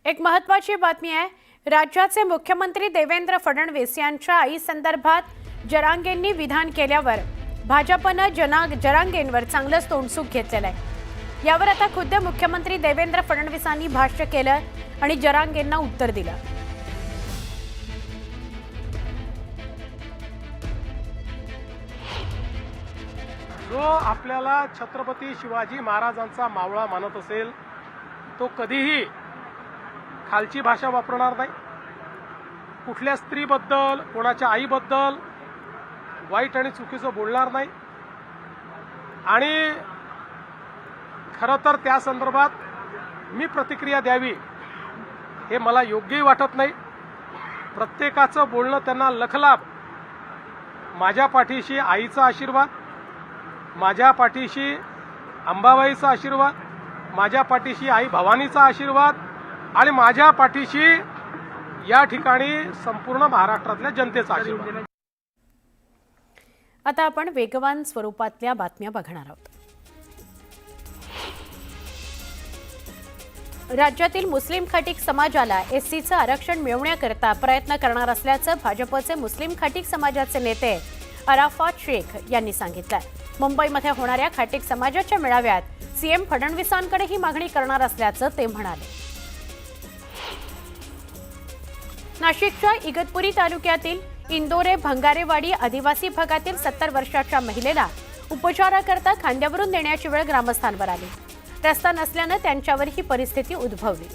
एक महत्त्वाची बातमी आहे। राज्याचे मुख्यमंत्री देवेंद्र फडणवीस यांच्या आईसंदर्भात जरांगेंनी विधान केल्यावर भाजपने जरांगेंवर चांगलंच तोंडसुख घेतलेलं आहे। यावर आता खुद्द मुख्यमंत्री देवेंद्र फडणवीसांनी भाष्य केलं आणि जरांगेंना उत्तर दिलं। जो आपल्याला छत्रपती शिवाजी महाराजांचा मावळा मानत असेल तो कधीही खालची भाषा वापरणार नाही, कुठल्या स्त्रीबद्दल कोणाच्या आईबद्दल वाईट आणि चुकीचं बोलणार नाही। आणि खरं तर त्या संदर्भात मी प्रतिक्रिया द्यावी हे मला योग्यही वाटत नाही। प्रत्येकाचं बोलणं त्यांना लखलाभ। माझ्या पाठीशी आईचा आशीर्वाद, माझ्या पाठीशी अंबाबाईचा आशीर्वाद, माझ्या पाठीशी आई भवानीचा आशीर्वाद आणि माझ्या पाठीशी या ठिकाणी संपूर्ण महाराष्ट्रातल्या जनतेचा आशीर्वाद। आता आपण वेगवान स्वरूपातल्या बातम्या बघणार आहोत। राज्यातील मुस्लिम खाटीक समाजाला एससीचं आरक्षण मिळवण्याकरता प्रयत्न करणार असल्याचं भाजपचे मुस्लिम खाटीक समाजाचे नेते अराफात शेख यांनी सांगितलं। मुंबईमध्ये होणाऱ्या खाटीक समाजाच्या मेळाव्यात सीएम फडणवीसांकडे ही मागणी करणार असल्याचं ते म्हणाले। नाशिकच्या इगतपुरी तालुक्यातील इंदोरे भंगारेवाडी आदिवासी भागातील 70 वर्षाच्या महिलेला उपचाराकरता खांद्यावरून नेण्याची वेळ ग्रामस्थांवर आली। रस्ता नसल्याने त्यांच्यावर ही परिस्थिती उद्भवली।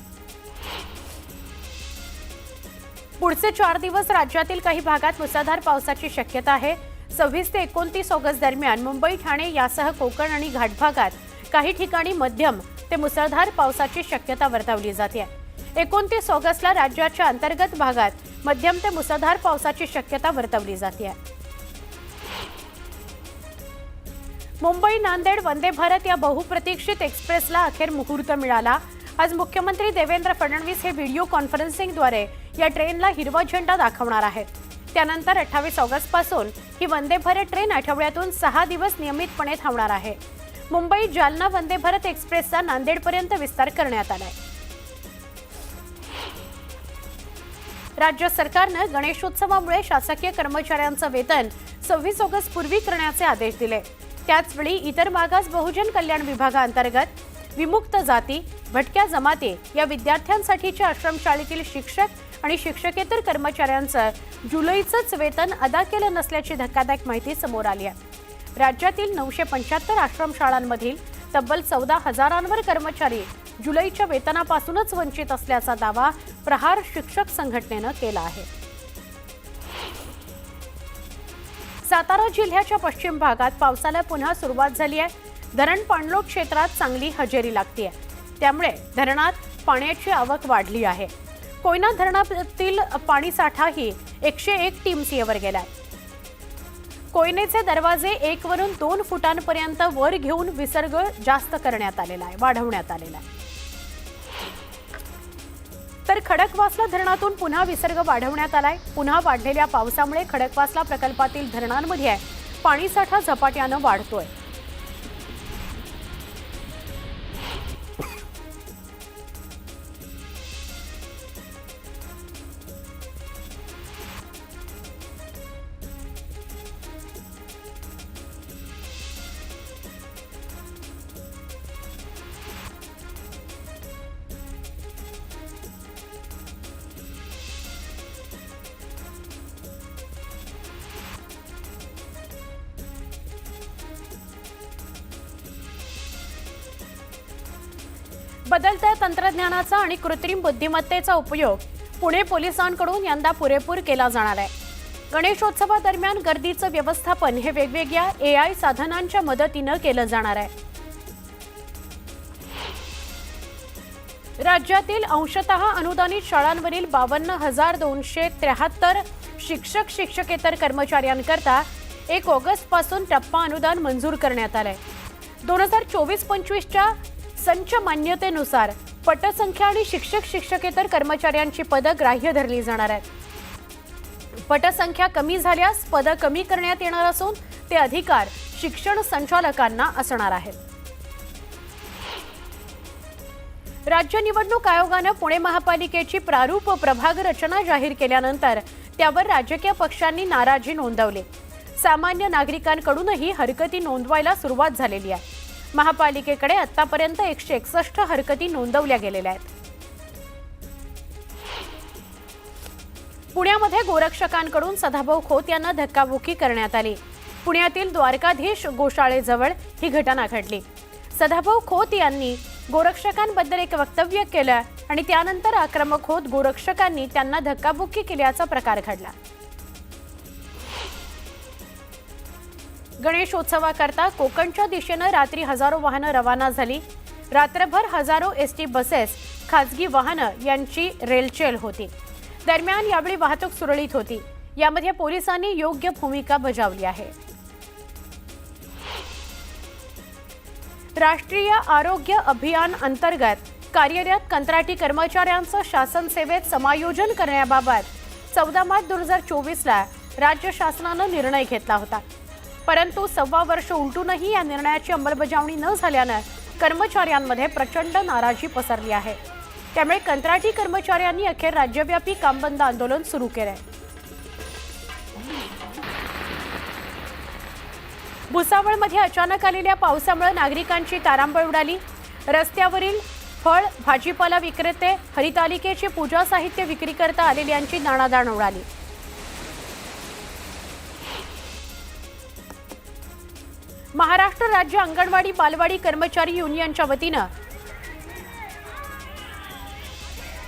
पुढचे 4 दिवस राज्यातील काही भागात मुसळधार पावसाची शक्यता आहे। 26 ते 29 ऑगस्ट दरम्यान मुंबई, ठाणे यासह कोकण आणि घाटभागात काही ठिकाणी मध्यम ते मुसळधार पावसाची शक्यता वर्तवली जाते। 29 ऑगस्टला राज्याच्या अंतर्गत भागात मध्यम ते मुसळधार पावसाची शक्यता वर्तवली जाते। मुंबई नांदेड वंदे भारत या बहुप्रतीक्षित एक्सप्रेसला अखेर मुहूर्त मिळाला। आज मुख्यमंत्री देवेंद्र फडणवीस हे व्हिडिओ कॉन्फरन्सिंगद्वारे या ट्रेनला हिरवा झेंडा दाखवणार आहेत। त्यानंतर 28 ऑगस्ट पासून ही वंदे भारत ट्रेन आठवड्यातून 6 दिवस नियमितपणे धावणार आहे। मुंबई जालना वंदे भारत एक्सप्रेसचा नांदेडपर्यंत विस्तार करण्यात आलाय। राज्य सरकारने गणेशोत्सवामुळे शासकीय कर्मचाऱ्यांचं वेतन 26 ऑगस्ट पूर्वी करण्याचे आदेश दिले। त्याचवेळी इतर मागास बहुजन कल्याण विभागांतर्गत विमुक्त जाती, भटक्या जमाती या विद्यार्थ्यांसाठीच्या आश्रमशाळेतील शिक्षक आणि शिक्षकेतर कर्मचाऱ्यांचं जुलैचंच वेतन अदा केलं नसल्याची धक्कादायक माहिती समोर आली आहे। राज्यातील 975 आश्रमशाळांमधील तब्बल 14,000 कर्मचारी जुलैच्या वेतनापासूनच वंचित असल्याचा दावा प्रहार शिक्षक संघटनेनं केला आहे। सातारा जिल्ह्याच्या पश्चिम भागात पावसाला पुन्हा सुरुवात झाली आहे। धरण पाणलोट क्षेत्रात चांगली हजेरी लागते आहे, त्यामुळे धरणात पाण्याची आवक वाढली आहे। कोयना धरणातील पाणीसाठाही 101 टीएमसीवर गेलाय। कोयनेचे दरवाजे 1 वरून 2 फुटांपर्यंत वर घेऊन विसर्ग जास्त करण्यात आलेला आहे, वाढवण्यात आलेला आहे। तर खडकवासला धरणातून पुन्हा विसर्ग वाढवण्यात आलाय। पुन्हा वाढलेल्या पावसामुळे खडकवासला प्रकल्पातील धरणांमध्ये पाणीसाठा झपाट्याने वाढतोय। बदलत्या तंत्रज्ञानाचा आणि कृत्रिम बुद्धिमत्तेचा उपयोग पुणे पोलिसांकडून यंदा पुरेपूर केला जाणार आहे। गणेशोत्सवादरम्यान गर्दीचं व्यवस्थापन हे वेगवेगळ्या एआय साधनांच्या मदतीने केलं जाणार आहे। राज्यातील अंशतः अनुदानित शाळांवरील 52,273 शिक्षक शिक्षकेतर कर्मचाऱ्यांकरता 1 ऑगस्ट पासून टप्पा अनुदान मंजूर करण्यात आलंय। 2024-25च्या संच मान्यतेनुसार पटसंख्या आणि शिक्षक शिक्षकेतर कर्मचाऱ्यांची पदं ग्राह्य धरली जाणार आहेत। पटसंख्या कमी झाल्यास पदं कमी करण्यात येणार असून ते अधिकार शिक्षण संचालकांना असणार आहेत। राज्य निवडणूक आयोगानं पुणे महापालिकेची प्रारूप प्रभाग रचना जाहीर केल्यानंतर त्यावर राजकीय पक्षांनी नाराजी नोंदवली। सामान्य नागरिकांकडूनही हरकती नोंदवायला सुरुवात झालेली आहे। महापालिकेकडे आतापर्यंत 161 हरकती नोंदवल्या गेलेल्या आहेत। पुण्यामध्ये गोरक्षकांकडून सदाभाऊ खोत यांना धक्काबुक्की करण्यात आली। पुण्यातील द्वारकाधीश गोशाळेजवळ ही घटना घडली। सदाभाऊ खोत यांनी गोरक्षकांबद्दल एक वक्तव्य केलं आणि त्यानंतर आक्रमक होत गोरक्षकांनी त्यांना धक्काबुक्की केल्याचा प्रकार घडला। गणेशोत्सवाकरता कोकणच्या दिशेनं रात्री हजारो वाहनं रवाना झाली। रात्रभर हजारो एसटी बसेस, खासगी वाहनं यांची रेलचेल होती। दरम्यान यावेळी वाहतूक सुरळीत होती। यामध्ये पोलिसांनी योग्य भूमिका बजावली आहे। राष्ट्रीय आरोग्य अभियान अंतर्गत कार्यरत कंत्राटी कर्मचाऱ्यांचं शासन सेवेत समायोजन करण्याबाबत 14 मार्च 2024 ला राज्य शासनानं निर्णय घेतला होता। परंतु 1.25 वर्ष उलटूनही या निर्णयाची अंमलबजावणी न झाल्यानं कर्मचाऱ्यांमध्ये प्रचंड नाराजी पसरली आहे। त्यामुळे कंत्राटी कर्मचाऱ्यांनी अखेर राज्यव्यापी कामबंद आंदोलन सुरू केले। भुसावळमध्ये अचानक आलेल्या पावसामुळे नागरिकांची तारांबळ उडाली। रस्त्यावरील फळ भाजीपाला विक्रेते, हरितालिकेची पूजा साहित्य विक्री करता आलेल्यांची दाणादाण उडाली। महाराष्ट्र राज्य अंगणवाडी बालवाडी कर्मचारी युनियनच्या वतीनं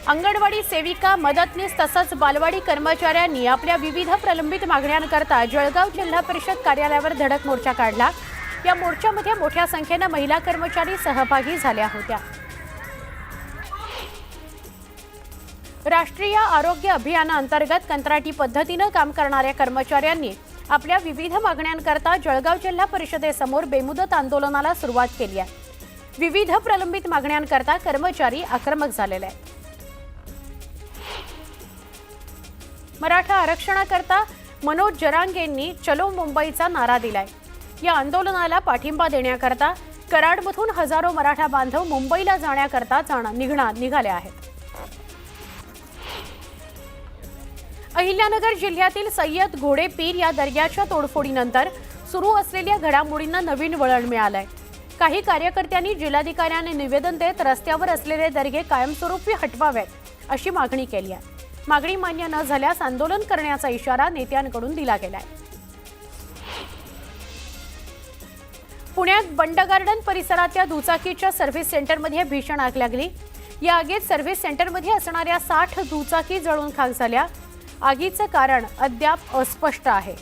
अंगणवाडी सेविका, मदतनीस तसंच बालवाडी कर्मचाऱ्यांनी आपल्या विविध प्रलंबित मागण्यांकरता जळगाव जिल्हा परिषद कार्यालयावर धडक मोर्चा काढला। या मोर्चामध्ये मोठ्या संख्येने महिला कर्मचारी सहभागी झाल्या होत्या। राष्ट्रीय आरोग्य अभियानाअंतर्गत कंत्राटी पद्धतीने काम करणाऱ्या कर्मचाऱ्यांनी आपल्या विविध मागण्यांकरता जळगाव जिल्हा परिषदेसमोर बेमुदत आंदोलनाला सुरुवात केली आहे। विविध प्रलंबित मागण्यांकरता कर्मचारी आक्रमक झालेले आहेत। मराठा आरक्षणाकरता मनोज जरांगेंनी चलो मुंबईचा नारा दिलाय। या आंदोलनाला पाठिंबा देण्याकरता कराडमधून हजारो मराठा बांधव मुंबईला जाण्याकरता निघाले आहेत। अहिल्यानगर जिल्ह्यातील सय्यद घोडेपीर या दर्ग्याच्या तोडफोडीनंतर सुरू असलेल्या घडामोडींना नवीन वळण मिळालंय। काही कार्यकर्त्यांनी जिल्हाधिकाऱ्यांना निवेदन देत रस्त्यावर असलेले दर्गे कायमस्वरूपी हटवावेत अशी मागणी केली आहे। मागणी मान्य न झाल्यास आंदोलन करण्याचा इशारा नेत्यांकडून दिला गेलाय। पुण्यात बंड गार्डन परिसरातल्या दुचाकीच्या सर्व्हिस सेंटरमध्ये भीषण आग लागली। या आगीत सर्व्हिस सेंटरमध्ये असणाऱ्या 60 दुचाकी जळून खाक झाल्या। आगीचं कारण अद्याप अस्पष्ट आहे।